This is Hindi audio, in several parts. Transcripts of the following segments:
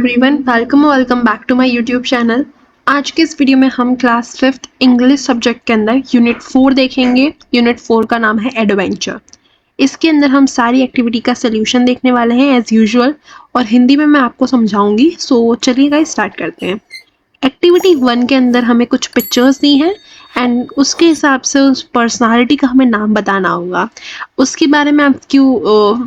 Everyone, welcome back to my YouTube channel. आज के इस वीडियो में हम क्लास 5th इंग्लिश सब्जेक्ट के अंदर यूनिट 4 देखेंगे। यूनिट 4 का नाम है एडवेंचर। इसके अंदर हम सारी एक्टिविटी का सोल्यूशन देखने वाले हैं एज यूजुअल, और हिंदी में मैं आपको समझाऊंगी। सो चलिए गाइस स्टार्ट करते हैं। एक्टिविटी 1 के अंदर हमें कुछ पिक्चर्स दी हैं एंड उसके हिसाब से उस पर्सनालिटी का हमें नाम बताना होगा। उसके बारे में आप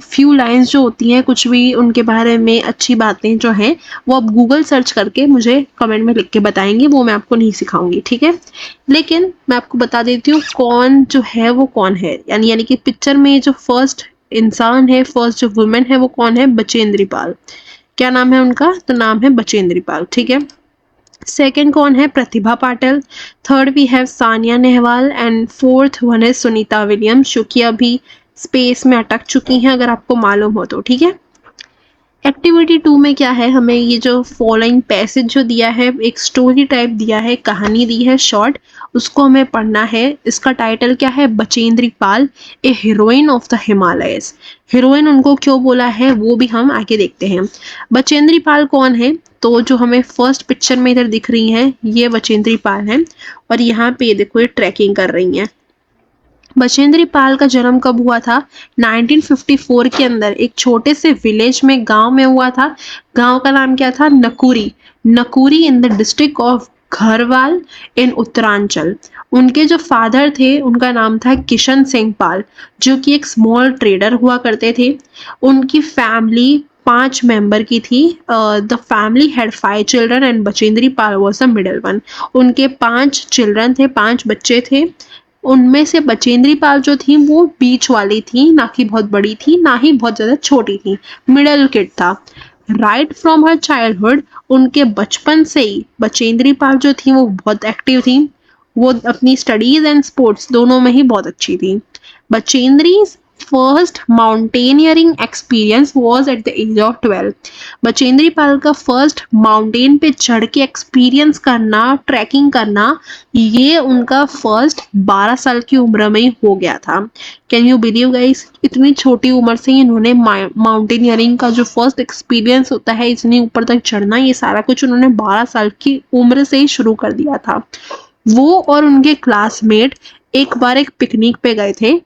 फ्यू लाइंस जो होती हैं, कुछ भी उनके बारे में अच्छी बातें जो हैं वो आप गूगल सर्च करके मुझे कमेंट में लिख के बताएंगे। वो मैं आपको नहीं सिखाऊंगी, ठीक है। लेकिन मैं आपको बता देती हूँ कौन जो है वो कौन है, यानी कि पिक्चर में जो फर्स्ट इंसान है, फर्स्ट जो वुमेन है वो कौन है? बचेंद्री पाल। क्या नाम है उनका? तो नाम है बचेंद्री पाल, ठीक है। सेकेंड कौन है? Pratibha Patil. Third we have Sania Nehwal and fourth one है सुनीता विलियम्स, जो कि अभी स्पेस में अटक चुकी हैं, अगर आपको मालूम हो तो, ठीक है। एक्टिविटी 2 में क्या है, हमें ये जो फॉलोइंग पैसेज जो दिया है, एक स्टोरी टाइप दिया है, कहानी दी है शॉर्ट, उसको हमें पढ़ना है। इसका टाइटल क्या है? Bachendri Pal, a heroine of the Himalayas. Heroine उनको क्यों बोला है वो भी हम आगे देखते हैं। बचेंद्री पाल कौन है? तो जो हमें फर्स्ट पिक्चर में इधर दिख रही हैं ये बचेंद्री पाल हैं, और यहाँ पे देखो ये ट्रैकिंग कर रही हैं। बचेंद्री पाल का जन्म कब हुआ था? 1954 के अंदर एक छोटे से विलेज में, गांव में हुआ था। गांव का नाम क्या था? नकुरी। नकुरी in the district of Garhwal इन उत्तरांचल। उनके जो फादर थे उनका नाम था किशन सिंह पाल, जो कि एक स्मॉल ट्रेडर हुआ करते थे। उनकी फैमिली 5 मेंबर की थी। The family had 5 children and Bachendri Pal was the middle one. उनके 5 चिल्ड्रन थे, 5 बच्चे थे। उनमें से बचेंद्री पाल जो थी वो बीच वाली थी, ना कि बहुत बड़ी थी ना ही बहुत ज्यादा छोटी थी, मिडल किड था। राइट फ्रॉम हर चाइल्डहुड, उनके बचपन से ही बचेंद्री पाल जो थी वो बहुत एक्टिव थी। वो अपनी स्टडीज एंड स्पोर्ट्स दोनों में ही बहुत अच्छी थी। Bachendri first mountaineering experience was at the age of 12। Bachendri Pal का फर्स्ट माउंटेन पे चढ़ के एक्सपीरियंस करना, ट्रैकिंग करना, ये उनका फर्स्ट 12 साल की उम्र में ही हो गया था। कैन यू बिलीव गाइस, इतनी छोटी उम्र से ही इन्होंने माउंटेनियरिंग का जो फर्स्ट एक्सपीरियंस होता है, इतनी ऊपर तक चढ़ना, ये सारा कुछ उन्होंने 12 साल की उम्र से ही शुरू कर दिया था। वो और उनके क्लासमेट एक बार एक पिकनिक पे गए थे,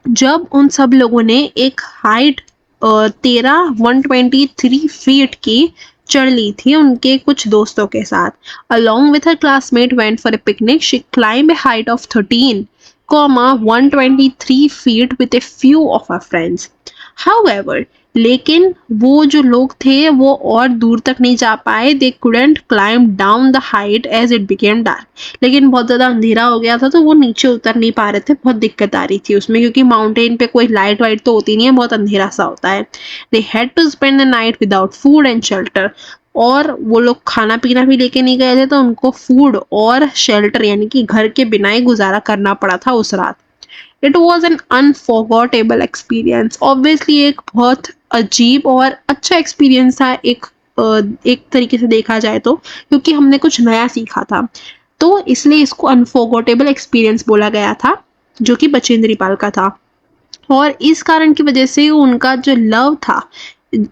जब उन सब लोगों ने एक हाइट 123 फीट की चढ़ ली थी उनके कुछ दोस्तों के साथ। Along with her classmate went for a picnic, she climbed a height of 13,123 feet with a few of her friends. However, लेकिन वो जो लोग थे वो और दूर तक नहीं जा पाए। They couldn't climb down the height as it became dark. लेकिन बहुत ज़्यादा अंधेरा हो गया था तो वो नीचे उतर नहीं पा रहे थे, बहुत दिक्कत आ रही थी उसमें, क्योंकि माउंटेन पे कोई लाइट वाइट तो होती नहीं है, बहुत अंधेरा सा होता है। They had to spend the night without food and shelter. और वो लोग खाना पीना भी लेके नहीं गए थे, तो उनको फूड और शेल्टर यानी कि घर के बिना ही गुजारा करना पड़ा था उस रात। It was an unforgettable experience. Obviously एक बहुत अजीब और अच्छा एक्सपीरियंस था, एक तरीके से देखा जाए तो, क्योंकि हमने कुछ नया सीखा था, तो इसलिए इसको अनफॉरगॉटेबल एक्सपीरियंस बोला गया था, जो कि बचेंद्री पाल का था। और इस कारण की वजह से उनका जो लव था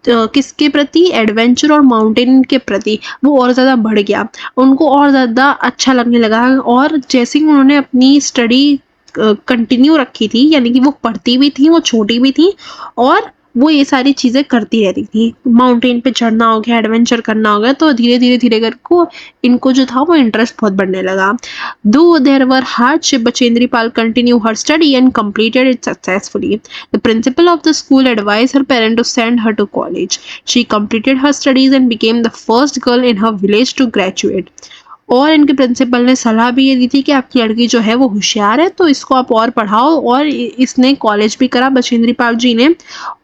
किसके प्रति? एडवेंचर और माउंटेन के प्रति, वो और ज़्यादा बढ़ गया। उनको और ज़्यादा अच्छा लगने लगा, और जैसे ही उन्होंने अपनी स्टडी कंटिन्यू रखी थी, यानी कि वो पढ़ती भी थी, वो छोटी भी थी, और वो ये सारी चीज़ें करती रहती थी। माउंटेन पे चढ़ना हो गया, एडवेंचर करना हो गया, तो धीरे धीरे करके इनको जो था वो इंटरेस्ट बहुत बढ़ने लगा। Though there were hardship, Bachendri Pal continue her study and completed it successfully. The principal of the school advised her parent to send her to college. She completed her studies and became the first girl in her village to graduate. और इनके प्रिंसिपल ने सलाह भी ये दी थी कि आपकी लड़की जो है वो होशियार है, तो इसको आप और पढ़ाओ, और इसने कॉलेज भी करा बचेंद्री पाल जी ने,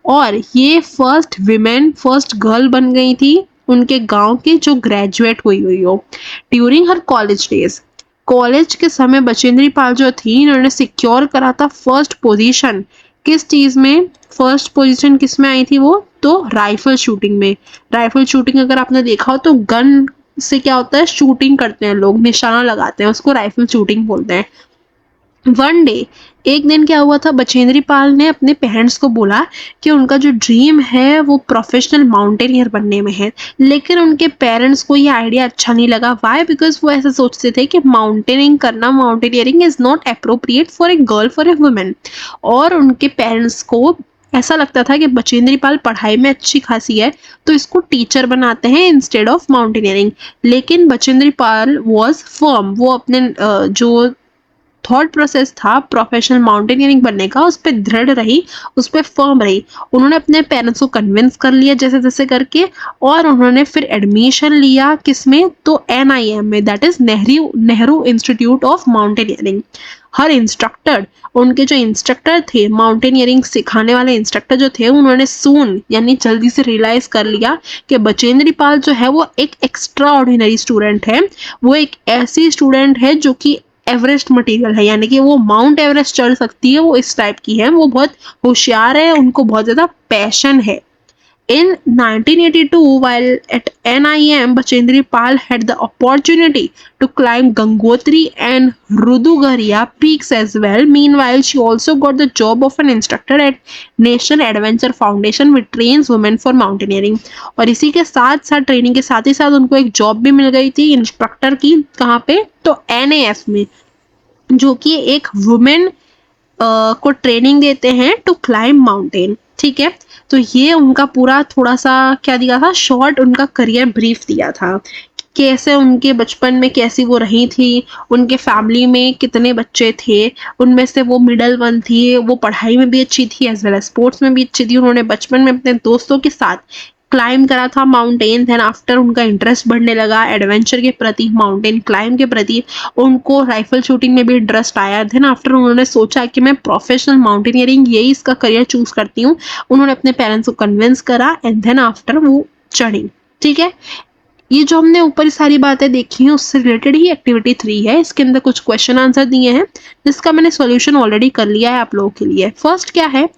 और ये फर्स्ट विमेन, फर्स्ट गर्ल बन गई थी उनके गांव की जो ग्रेजुएट हुई हो। During her college days, college के समय बचेंद्री पाल जो थी, इन्होंने सिक्योर करा था फर्स्ट पोजीशन। किस चीज़ में फर्स्ट पोजीशन किस में आई थी वो? तो राइफल शूटिंग में। राइफल शूटिंग अगर आपने देखा हो तो गन से क्या होता है, शूटिंग करते हैं लोग, निशाना लगाते हैं, उसको राइफल शूटिंग बोलते हैं। वन डे, एक दिन क्या हुआ था, बचेंद्री पाल ने अपने पेरेंट्स को बोला कि उनका जो ड्रीम है वो प्रोफेशनल माउंटेनियर बनने में है, लेकिन उनके पेरेंट्स को ये आइडिया अच्छा नहीं लगा। वाई? बिकॉज वो ऐसा सोचते थे कि माउंटेनिंग करना, mountaineering is not appropriate for a girl, for a women. और उनके पेरेंट्स को ऐसा लगता था कि बचेंद्री पाल पढ़ाई में अच्छी खासी है तो इसको टीचर बनाते हैं इंस्टेड ऑफ माउंटेनियरिंग। लेकिन बचेंद्री पाल वॉज फर्म, वो अपने जो थॉट प्रोसेस था प्रोफेशनल माउंटेनियरिंग बनने का, उस पर दृढ़ रही, उस पर फर्म रही। उन्होंने अपने पेरेंट्स को कन्विंस कर लिया जैसे तैसे करके, और उन्होंने फिर एडमिशन लिया किसमें, तो NIM में, that is Nehru institute of mountaineering. Her instructor, उनके जो इंस्ट्रक्टर थे, माउंटेनियरिंग सिखाने वाले इंस्ट्रक्टर जो थे, उन्होंने सून यानी जल्दी से रियलाइज कर लिया कि बचेंद्री पाल जो है वो एक एक्स्ट्रा ऑर्डिनरी स्टूडेंट है, वो एक ऐसी स्टूडेंट है जो कि एवरेस्ट मटेरियल है, यानी कि वो माउंट एवरेस्ट चढ़ सकती है, वो इस टाइप की है, वो बहुत होशियार है, उनको बहुत ज़्यादा पैशन है। In 1982, while at NIM, Bachendri Pal had the opportunity to climb Gangotri and Rudugariya peaks as well. Meanwhile, she also got the job of an instructor at National Adventure Foundation, which trains women for mountaineering. और इसी के साथ साथ, ट्रेनिंग के साथ ही साथ, उनको एक जॉब भी मिल गई थी इंस्ट्रक्टर की। कहाँ पे? तो NAF में, जो कि एक वुमेन को ट्रेनिंग देते हैं टू क्लाइंब माउंटेन। ठीक है, तो ये उनका पूरा थोड़ा सा क्या दिया था, शॉर्ट उनका करियर ब्रीफ दिया था, कैसे उनके बचपन में कैसी वो रही थी, उनके फैमिली में कितने बच्चे थे, उनमें से वो मिडल वन थी, वो पढ़ाई में भी अच्छी थी एज वेल एज स्पोर्ट्स में भी अच्छी थी। उन्होंने बचपन में अपने दोस्तों के साथ क्लाइम करा था माउंटेन, देन आफ्टर उनका इंटरेस्ट बढ़ने लगा एडवेंचर के प्रति, माउंटेन क्लाइंब के प्रति, उनको राइफल शूटिंग में भी इंटरेस्ट आया। देन आफ्टर उन्होंने सोचा कि मैं प्रोफेशनल माउंटेनियरिंग यही इसका करियर चूज करती हूँ। उन्होंने अपने पेरेंट्स को कन्विंस करा एंड देन आफ्टर वो चढ़ी। ठीक है, ये जो हमने ऊपर सारी बातें देखी हैं उससे रिलेटेड ही एक्टिविटी 3 है। इसके अंदर कुछ क्वेश्चन आंसर दिए हैं जिसका मैंने सॉल्यूशन ऑलरेडी कर लिया है आप लोगों के लिए। फर्स्ट क्या है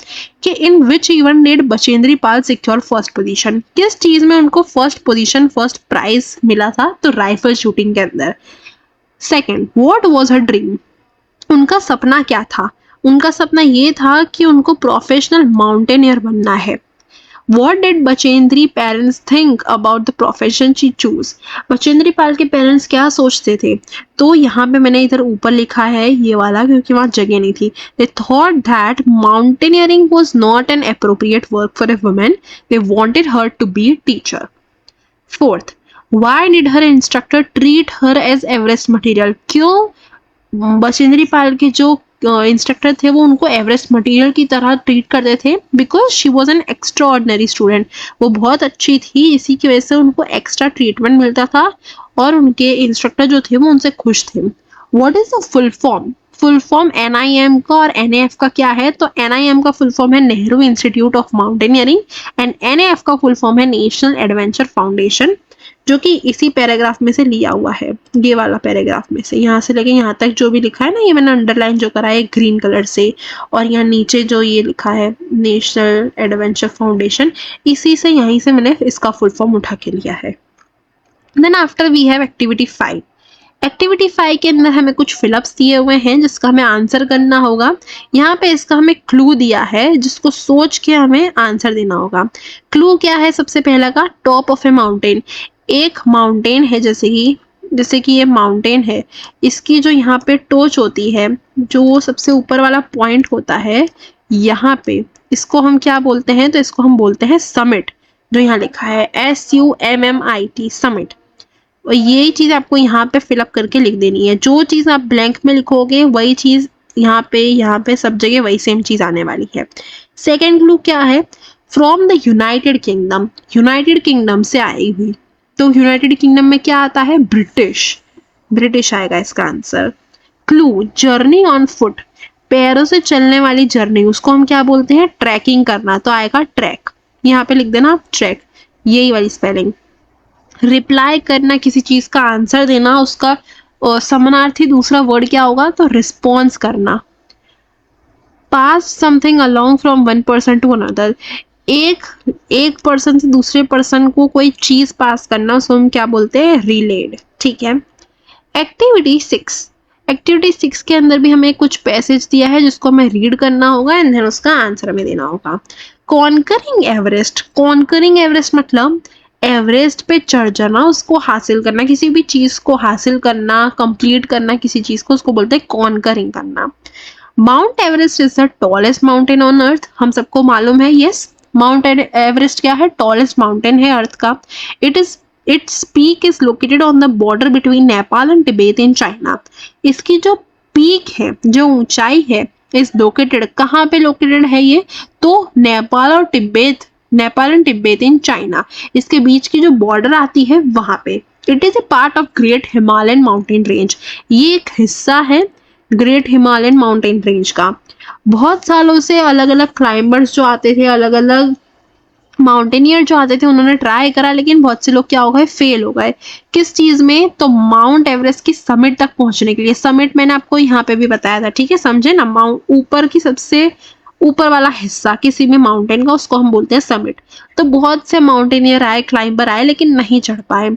कि in which event did Bachendri Pal secure first position, किस चीज में उनको फर्स्ट पोजीशन, फर्स्ट प्राइज मिला था, तो राइफल शूटिंग के अंदर। Second, what was her dream, उनका सपना क्या था, उनका सपना ये था कि उनको प्रोफेशनल माउंटेनियर बनना है। What did Bachendri parents think about the profession she choose, Bachendri Pal के पेरेंट्स क्या सोचते थे, तो यहाँ पे मैंने इधर ऊपर लिखा है ये वाला क्योंकि वहाँ जगह नहीं थी। They thought that mountaineering was not an appropriate work for a woman. They wanted her to be a teacher. Fourth, why did her instructor treat her as Everest material, क्यों बचेंद्री पाल के जो इंस्ट्रक्टर थे वो उनको एवरेस्ट मटेरियल की तरह ट्रीट करते थे, because she was an extra ordinary student, वो बहुत अच्छी थी, इसी की वजह से उनको एक्स्ट्रा ट्रीटमेंट मिलता था और उनके इंस्ट्रक्टर जो थे वो उनसे खुश थे। What is the full form, full form NIM का और NAF का क्या है, तो NIM का फुल फॉर्म है Nehru institute of mountaineering and NAF का फुल फॉर्म है नेशनल एडवेंचर फाउंडेशन, जो कि इसी पैराग्राफ में से लिया हुआ है, ये वाला पैराग्राफ में से, यहाँ से लेके यहाँ तक जो भी लिखा है ना, ये मैंने अंडरलाइन जो करा है ग्रीन कलर से, और यहाँ नीचे जो ये लिखा है नेशनल एडवेंचर फाउंडेशन, इसी से यहीं से मैंने इसका फुल फॉर्म उठा के लिया है। Then after we have activity 5। Activity 5 के अंदर हमें कुछ फिलअप्स दिए हुए हैं जिसका हमें आंसर करना होगा। यहाँ पे इसका हमें क्लू दिया है जिसको सोच के हमें आंसर देना होगा। क्लू क्या है, सबसे पहला का टॉप ऑफ ए माउंटेन, एक माउंटेन है, जैसे कि ये माउंटेन है, इसकी जो यहाँ पे टोच होती है, जो सबसे ऊपर वाला पॉइंट होता है यहाँ पे, इसको हम क्या बोलते हैं, तो इसको हम बोलते हैं समिट, जो यहाँ लिखा है SUMMIT समिट। और यही चीज आपको यहाँ पे फिलअप करके लिख देनी है, जो चीज आप ब्लैंक में लिखोगे वही चीज यहाँ पे सब जगह वही सेम चीज आने वाली है। सेकेंड क्लू क्या है, from the United kingdom, United kingdom से आई हुई, तो यूनाइटेड किंगडम में क्या आता है, ब्रिटिश आएगा इसका answer. Clue, journey on foot, पैरों से चलने वाली जर्नी, उसको हम क्या बोलते हैं, ट्रैकिंग करना, तो आएगा ट्रैक, यहाँ पे लिख देना आप ट्रैक, यही वाली स्पेलिंग। रिप्लाई करना, किसी चीज का आंसर देना, उसका समानार्थी दूसरा वर्ड क्या होगा, तो रिस्पॉन्स करना। Pass something along from one person to another, एक पर्सन से दूसरे पर्सन को कोई चीज पास करना, उसको हम क्या बोलते हैं, रिलेड। ठीक है। एक्टिविटी 6, एक्टिविटी 6 के अंदर भी हमें कुछ पैसेज दिया है जिसको हमें रीड करना होगा एंड देन उसका आंसर हमें देना होगा। कॉन्करिंग एवरेस्ट, कॉन्करिंग एवरेस्ट मतलब एवरेस्ट पे चढ़ जाना, उसको हासिल करना, किसी भी चीज को हासिल करना, कंप्लीट करना किसी चीज को, उसको बोलते हैं कॉन्करिंग करना। Mount Everest is the tallest mountain on earth, हम सबको मालूम है, यस माउंट एवरेस्ट क्या है, टॉलेस्ट माउंटेन है अर्थ का। Its peak is located on the border between Nepal and Tibet in China. इसकी जो पीक है, जो ऊंचाई है, इज लोकेटेड, कहाँ पे लोकेटेड है ये, तो नेपाल और Tibet, Nepal and Tibet in China, इसके बीच की जो बॉर्डर आती है वहां पे। It is a part of great Himalayan mountain range, ये एक हिस्सा है ग्रेट हिमालयन माउंटेन रेंज का। बहुत सालों से अलग अलग क्लाइंबर्स जो आते थे, अलग अलग माउंटेनियर जो आते थे, उन्होंने ट्राई करा, लेकिन बहुत से लोग क्या हो गए, फेल हो गए। किस चीज में, तो माउंट एवरेस्ट की समिट तक पहुंचने के लिए। समिट मैंने आपको यहाँ पे भी बताया था, ठीक है, समझे ना, माउंट ऊपर की सबसे ऊपर वाला हिस्सा किसी भी माउंटेन का, उसको हम बोलते हैं समिट। तो बहुत से माउंटेनियर आए, क्लाइंबर आए, लेकिन नहीं चढ़ पाए।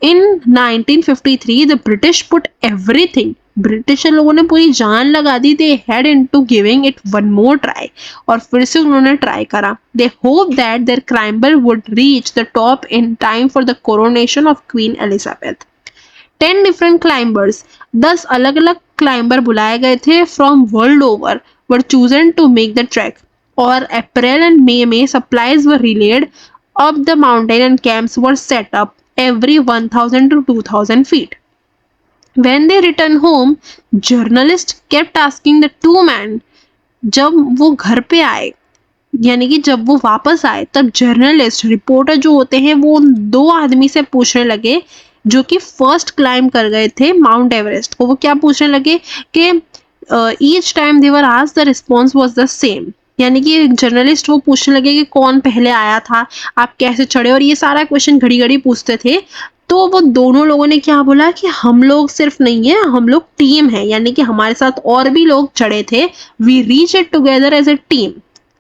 In 1953 the British put everything, British लोगों ने पूरी जान लगा दी, they had into giving it one more try, और फिर से उन्होंने ट्राई करा। They hope that their climber would reach the top in time for the coronation of Queen Elizabeth. 10 different climbers, 10 अलग अलग क्लाइंबर बुलाए गए थे from world over, were chosen to make the track. और अप्रैल एंड मई में supplies were relayed up the mountain and camps were set up every 1000 to 2000 feet. When they returned home, journalists kept asking the two men, जब वो घर पे आए, यानी कि जब वो वापस आए, तब जर्नलिस्ट, रिपोर्टर जो होते हैं, वो उन दो आदमी से पूछने लगे जो कि फर्स्ट क्लाइम कर गए थे माउंट एवरेस्ट को। वो क्या पूछने लगे कि each time they were asked the response was the same, यानी कि जर्नलिस्ट वो पूछने लगे कि कौन पहले आया था, आप कैसे चढ़े, और ये सारा क्वेश्चन घड़ी घड़ी पूछते थे। तो वो दोनों लोगों ने क्या बोला कि हम लोग सिर्फ नहीं है, हम लोग टीम है, यानी कि हमारे साथ और भी लोग चढ़े थे। We reach it together as a team,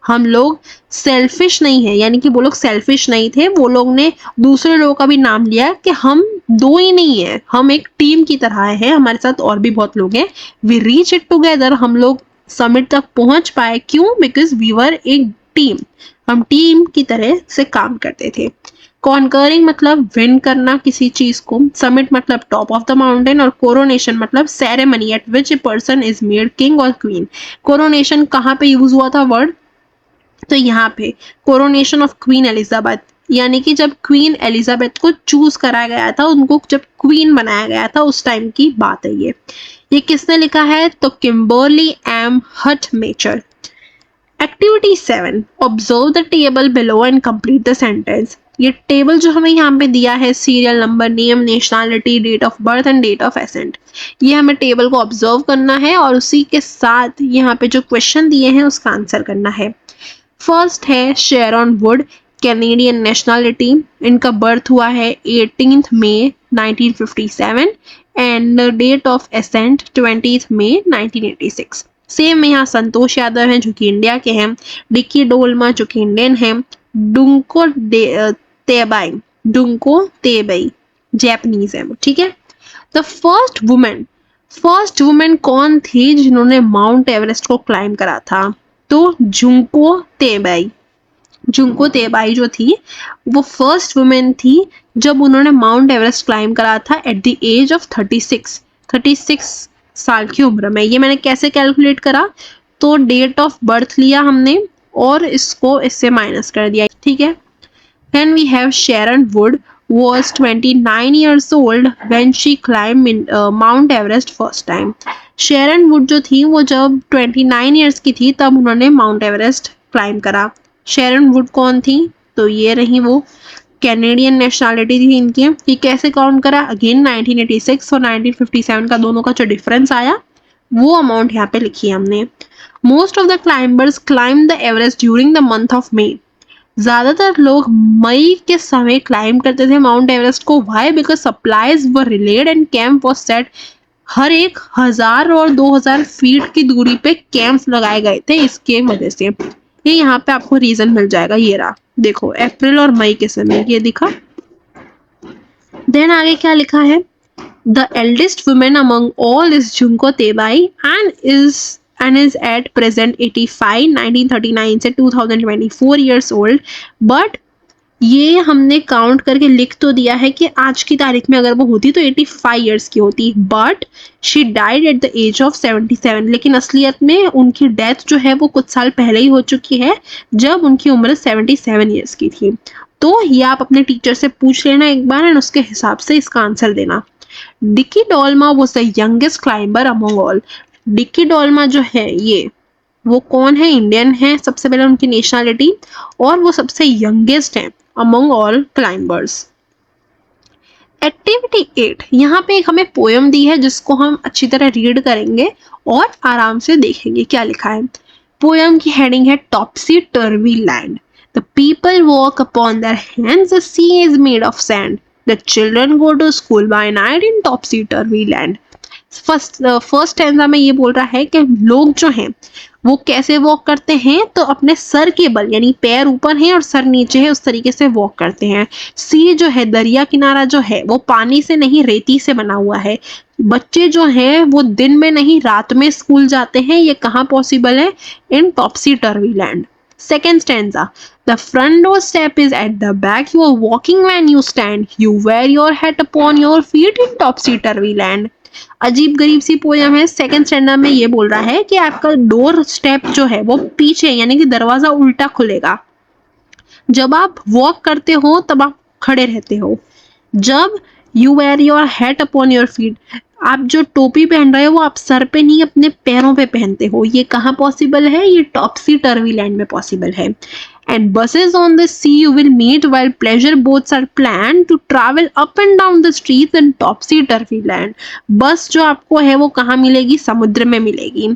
हम लोग सेल्फिश नहीं है, यानी कि वो लोग सेल्फिश नहीं थे, वो लोग ने दूसरे लोगों का भी नाम लिया कि हम दो ही नहीं है, हम एक टीम की तरह है, हमारे साथ और भी बहुत लोग हैं। वी रीच इट टुगेदर, हम लोग समिट तक पहुंच पाए, क्यों, बिकॉज वी वर एक टीम, हम टीम की तरह से काम करते थे। कॉन्करिंग मतलब विन करना किसी चीज को, समिट मतलब टॉप ऑफ द माउंटेन, और कोरोनेशन मतलब ceremony eight which a person is made king और क्वीन। कोरोनेशन कहाँ पे यूज हुआ था वर्ड, तो यहाँ पे कोरोनेशन ऑफ क्वीन एलिजाबेथ, यानी कि जब क्वीन एलिजाबेथ को चूज कराया गया था, उनको जब क्वीन बनाया गया था, उस टाइम की बात है ये किसने लिखा है, तो Kimberly M Hutmacher. Activity 7, observe the table below and complete the sentence. ये टेबल जो हमें यहाँ पे दिया है, serial number, name, nationality, date of birth and date of ascent, ये हमें टेबल को ऑब्जर्व करना है और उसी के साथ यहाँ पे जो क्वेश्चन दिए हैं उसका आंसर करना है। फर्स्ट है शेरॉन वुड, कैनेडियन नेशनैलिटी, इनका बर्थ हुआ है 18 मई 1957 एंड डेट ऑफ एसेंट 20 मई 1986। सेम यहाँ संतोष यादव हैं जो कि इंडिया के हैं, डिक्की डोलमा जो कि इंडियन हैं, डुंको तेबाई जैपनीज है, ठीक है। द फर्स्ट वुमेन कौन थी जिन्होंने माउंट एवरेस्ट को क्लाइम करा था, तो जुंको तेबाई जो थी वो फर्स्ट वुमेन थी जब उन्होंने माउंट एवरेस्ट क्लाइम करा था एट द एज ऑफ 36 साल की उम्र में। ये मैंने कैसे कैलकुलेट करा, तो डेट ऑफ बर्थ लिया हमने और इसको इससे माइनस कर दिया, ठीक है। Then we have Sharon Wood was 29 years old when she climbed Mount Everest first time. Sharon Wood जो थी वो जब 29 years की थी तब उन्होंने माउंट एवरेस्ट क्लाइम करा। शेरन वुड कौन थी, तो ये रही वो, कैनेडियन नेशनैलिटी थी इनकी। ये कैसे काउंट करा, अगेन 1986 और 1957 का दोनों का जो डिफरेंस आया वो अमाउंट यहाँ पे लिखी है हमने। Most of the climbers climb the Everest during the month of May, ज्यादातर लोग मई के समय क्लाइम करते थे माउंट एवरेस्ट को। Why, because supplies were relayed and camp was set, हर एक 1000 और 2000 फीट की दूरी पे कैंप्स लगाए गए थे, इसके वजह से। ये यहाँ पे आपको रीजन मिल जाएगा, ये रहा, देखो अप्रैल और मई के समय, ये दिखा। देन आगे क्या लिखा है, The eldest woman among all is Junko Tebai and is at present 85, 1939 से 2024 years old. But ये हमने काउंट करके लिख तो दिया है कि आज की तारीख में अगर वो होती तो 85 इयर्स की होती, but she died at the age of 77. लेकिन असलियत में उनकी डेथ जो है वो कुछ साल पहले ही हो चुकी है, जब उनकी उम्र 77 इयर्स की थी. तो ये आप अपने टीचर से पूछ लेना एक बार एंड उसके हिसाब से इसका आंसर देना. Dicky Dolma was the youngest climber among all. Dicky Dolma जो है ये वो कौन है? इंडियन है सबसे पहले उनकी नेशनलिटी, और वो सबसे यंगेस्ट है अमंग ऑल क्लाइंबर्स. एक्टिविटी 8, यहाँ पे एक हमें पोएम दी है जिसको हम अच्छी तरह रीड करेंगे और आराम से देखेंगे क्या लिखा है. पोएम की हेडिंग है topsy turvy land. The people walk upon their hands, the sea is made of sand, the children go to school by night in topsy turvy land. First stanza में ये बोल रहा है कि लोग जो हैं वो कैसे वॉक करते हैं, तो अपने सर के बल, यानी पैर ऊपर हैं और सर नीचे है, उस तरीके से वॉक करते हैं. सी जो है दरिया किनारा जो है वो पानी से नहीं रेती से बना हुआ है. बच्चे जो हैं वो दिन में नहीं रात में स्कूल जाते हैं. ये कहाँ पॉसिबल है? In topsy turvy land. Second stanza. The front door step is at the back. You are walking when you stand. You wear your hat upon your feet in topsy turvy land. अजीब गरीब सी पोयम है. सेकंड स्टैंडर्ड में ये बोल रहा है कि आपका डोर स्टेप जो है वो पीछे, यानी कि दरवाजा उल्टा खुलेगा. जब आप वॉक करते हो तब आप खड़े रहते हो. जब you wear your hat upon your feet, आप जो टोपी पहन रहे हो वो आप सर पे नहीं अपने पैरों पे पहनते हो. ये कहाँ पॉसिबल है? ये टॉप्सी टर्वी लैंड में पॉसिबल है. And buses on the sea you will meet while pleasure boats are planned to travel up and down the streets in topsy turvy land. बस जो आपको है वो कहाँ मिलेगी? समुद्र में मिलेगी.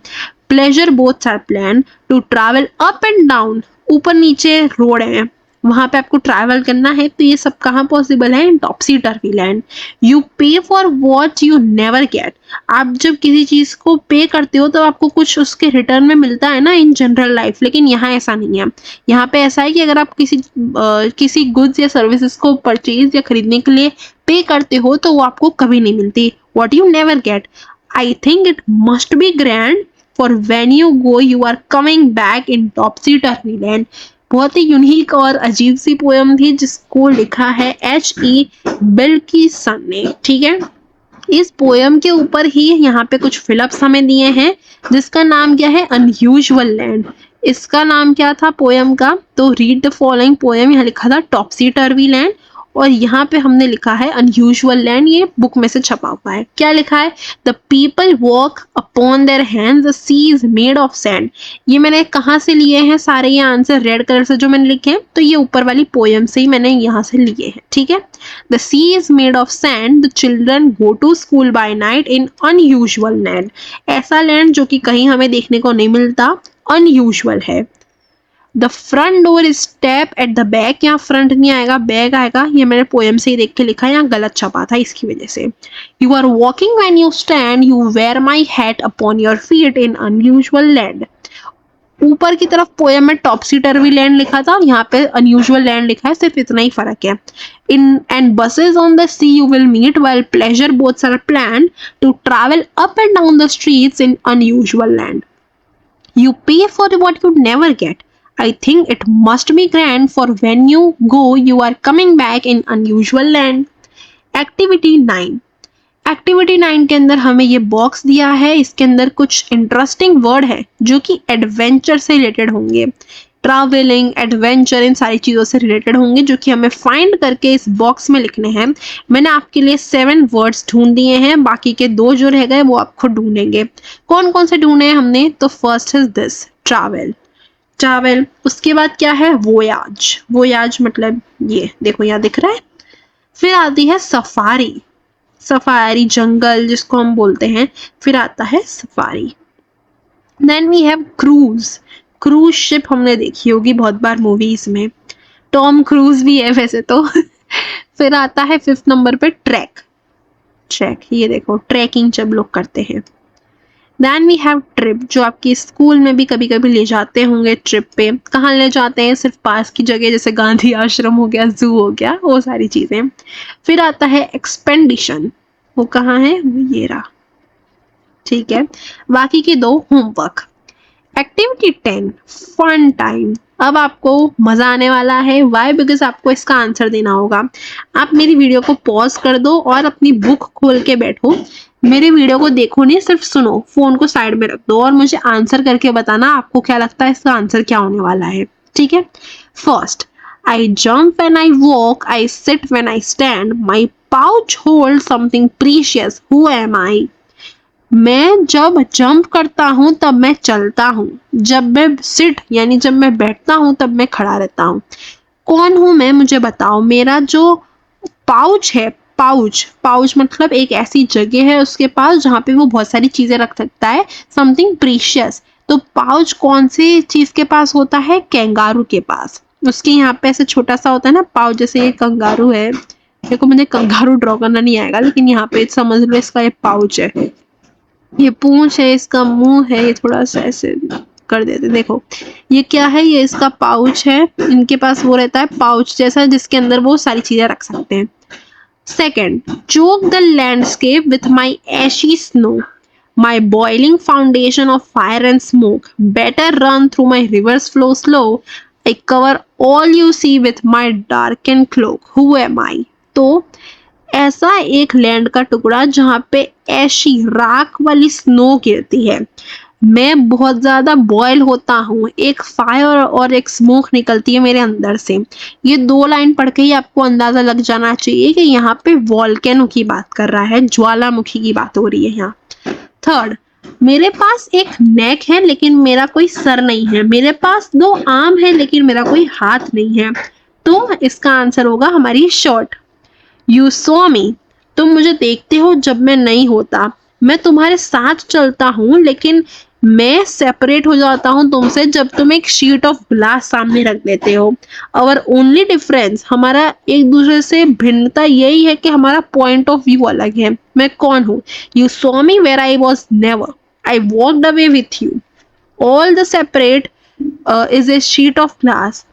Pleasure boats are planned to travel up and down, ऊपर नीचे रोड है, वहां पे आपको ट्रैवल करना है. तो ये सब कहाँ पॉसिबल है? In topsy turvy land. You pay for what you never gate. आप जब किसी चीज को पे करते हो तो आपको कुछ उसके रिटर्न में मिलता है ना इन जनरल लाइफ, लेकिन यहाँ ऐसा नहीं है. यहाँ पे ऐसा है कि अगर आप किसी गुड्स या सर्विसेज को परचेज या खरीदने के लिए पे करते हो तो वो आपको कभी नहीं मिलती. What you never get. I think it must be grand for when you go you are coming back in topsy turvy land. बहुत ही यूनिक और अजीब सी पोएम थी जिसको लिखा है H.E. बिल्किसन ने. ठीक है, इस पोएम के ऊपर ही यहाँ पे कुछ फिलअप्स हमें दिए हैं जिसका नाम क्या है? Unusual land. इसका नाम क्या था पोएम का? तो रीड द फॉलोइंग पोएम. यहाँ लिखा था टॉप्सी टर्वी लैंड और यहाँ पे हमने लिखा है अनयूजुअल लैंड. ये बुक में से छपा हुआ है. क्या लिखा है? The people walk upon their hands, the sea is made of sand. ये मैंने कहाँ से लिए हैं सारे ये आंसर? रेड कलर से जो मैंने लिखे हैं तो ये ऊपर वाली पोएम से ही मैंने यहाँ से लिए हैं. ठीक है. The sea is made of sand, the children go to school by night in unusual land. ऐसा लैंड जो कि कहीं हमें देखने को नहीं मिलता, अनयूजुअल है. The front door is step at the back. यहाँ फ्रंट नहीं आएगा, बैक आएगा. ये मैंने पोएम से ही देख के लिखा है, यहाँ गलत छपा था इसकी वजह से. You are walking when you stand, you wear my hat upon your feet in unusual land. ऊपर की तरफ पोएम में टॉप्सी टर्वी लैंड लिखा था, यहाँ पे अनयूजुअल लैंड लिखा है. सिर्फ इतना ही फर्क है. In and buses on the sea you will meet while pleasure boats are planned to travel up and down the streets in unusual land. You pay for what you never get. I think it must be grand for when you go you are coming back in unusual land. Activity 9. Activity 9 के अंदर हमें ये बॉक्स दिया है. इसके अंदर कुछ इंटरेस्टिंग वर्ड है जो कि एडवेंचर से रिलेटेड होंगे. ट्रैवलिंग, एडवेंचर, इन सारी चीज़ों से रिलेटेड होंगे जो कि हमें फाइंड करके इस बॉक्स में लिखने हैं. मैंने आपके लिए 7 वर्ड्स ढूंढ दिए हैं, बाकी के 2 जो रह गए वो आप खुद ढूंढेंगे. कौन कौन से ढूंढे हैं हमने? तो first is this, travel. Travel. उसके बाद क्या है? वोयाज. वोयाज मतलब ये देखो यहाँ दिख रहा है. फिर आती है सफारी. सफारी जंगल जिसको हम बोलते हैं. फिर आता है safari. Then we have cruise. Cruise ship हमने देखी होगी बहुत बार मूवीज में. टॉम क्रूज भी है वैसे तो. फिर आता है 5th नंबर पे ट्रैक. ट्रैक ये देखो, ट्रैकिंग जब लोग करते हैं. देन वी हैव ट्रिप, जो आपके स्कूल में भी कभी कभी ले जाते होंगे ट्रिप पे. कहाँ ले जाते हैं? सिर्फ पास की जगह, जैसे गांधी आश्रम हो गया, जू हो गया, वो सारी चीज़ें. फिर आता है एक्सपेंडिशन. वो कहाँ है, वो ये रहा। ठीक है, बाकी के दो होमवर्क। Activity 10 fun time. अब आपको मजा आने वाला है। वाई? बिकॉज आपको इसका आंसर देना होगा। आप मेरी वीडियो को पॉज कर दो और अपनी बुक खोल के बैठो। मेरे वीडियो को देखो नहीं, सिर्फ सुनो। फोन को साइड में रख दो और मुझे आंसर करके बताना आपको क्या लगता है इसका आंसर क्या होने वाला है। ठीक है, first, I jump when I walk, I sit when I stand, my pouch hold something precious, who am I? मैं जब जंप करता हूँ तब मैं चलता हूँ, जब मैं सिट यानी जब मैं बैठता हूँ तब मैं खड़ा रहता हूँ। कौन हूँ मैं, मुझे बताओ। मेरा जो पाउच है, पाउच पाउच मतलब एक ऐसी जगह है उसके पास जहाँ पे वो बहुत सारी चीजें रख सकता है, समथिंग प्रीशियस। तो पाउच कौन सी चीज के पास होता है, कैंगारू के पास। उसके यहाँ पे ऐसे छोटा सा होता है ना पाउच, जैसे ये कंगारू है। देखो मुझे कंगारू ड्रॉ करना नहीं आएगा, लेकिन यहाँ पे समझ लो इसका ये पाउच है, ये पूंछ है, इसका मुंह है, ये थोड़ा सा ऐसे कर देते। देखो ये क्या है, ये इसका पाउच है। इनके पास वो रहता है पाउच जैसा जिसके अंदर वो सारी चीजें रख सकते हैं। Second, choke the landscape with my ashy snow, my boiling foundation of fire and smoke, better run through my rivers flow slow, I cover all you see with my dark and cloak, who am I? तो ऐसा एक लैंड का टुकड़ा जहाँ पे ऐसी राख वाली स्नो गिरती है, मैं बहुत ज्यादा बॉयल होता हूँ, एक फायर और एक स्मोक निकलती है मेरे अंदर से। ये दो लाइन पढ़ के ही आपको अंदाजा लग जाना चाहिए कि यहाँ पे वॉल्केनो की बात कर रहा है, ज्वालामुखी की बात हो रही है यहाँ। थर्ड, मेरे पास एक नेक है लेकिन मेरा कोई सर नहीं है, मेरे पास दो आर्म है लेकिन मेरा कोई हाथ नहीं है। तो इसका आंसर होगा हमारी शॉर्ट। यू सॉ मी, तुम मुझे देखते हो जब मैं नहीं होता, मैं तुम्हारे साथ चलता हूँ लेकिन मैं सेपरेट हो जाता हूँ तुमसे जब तुम एक शीट ऑफ ग्लास सामने रख देते हो। और ओनली डिफरेंस, हमारा एक दूसरे से भिन्नता यही है कि हमारा पॉइंट ऑफ व्यू अलग है। मैं कौन हूँ? You saw me where I was never, I walked away with you, all the separate is a sheet of glass,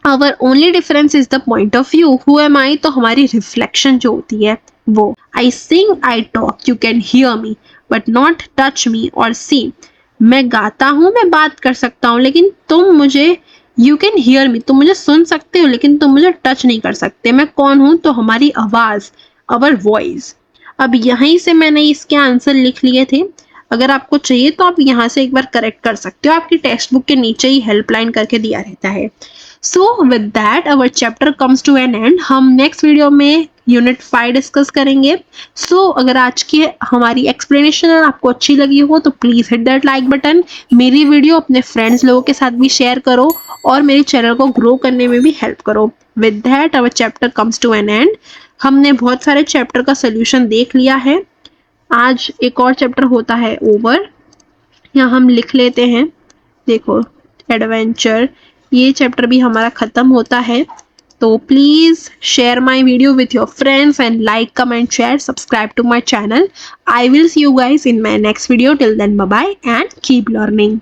our only difference is the point of view, who am I? तो हमारी रिफ्लेक्शन जो होती है वो। I sing, I talk, you can hear me but not touch me और सी, मैं गाता हूँ, मैं बात कर सकता हूँ लेकिन तुम मुझे, यू कैन हियर मी, तुम मुझे सुन सकते हो लेकिन तुम मुझे टच नहीं कर सकते। मैं कौन हूँ? तो हमारी आवाज, अवर वॉइस। अब यहीं से मैंने इसके आंसर लिख लिए थे। अगर आपको चाहिए तो आप यहाँ से एक बार करेक्ट कर सकते हो, आपकी टेक्स्ट बुक के नीचे ही हेल्पलाइन करके दिया रहता है। So with that our chapter comes to an end. हम नेक्स्ट वीडियो में यूनिट 5 डिस्कस करेंगे। सो अगर आज की हमारी एक्सप्लेनेशन आपको अच्छी लगी हो तो please hit that like button. मेरी वीडियो अपने फ्रेंड्स लोगों के साथ भी शेयर करो और मेरे चैनल को ग्रो करने में भी हेल्प करो। With that our chapter comes to an end. हमने बहुत सारे चैप्टर का सोल्यूशन देख लिया है। आज एक और चैप्टर होता है ओवर, यहाँ हम लिख लेते हैं। देखो एडवेंचर, ये चैप्टर भी हमारा खत्म होता है। तो please share my video with your friends and like, comment, share, subscribe to my channel. I will see you guys in my next video. Till then bye bye and keep learning.